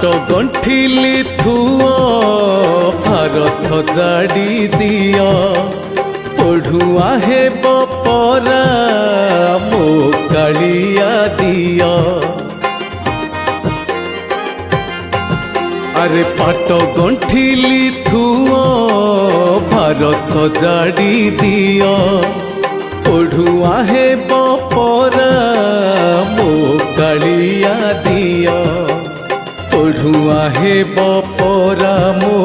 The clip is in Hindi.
पाट गंठिली थुओ भार सजाड़ी दिया पढ़ुआ हे बपरा मो कालिया दिया। अरे पाट गंठिली थुओ भार सजाड़ी दिया पढ़ुआ हे बपरा मो कालिया दिया पढ़ुआ हे बपरा मो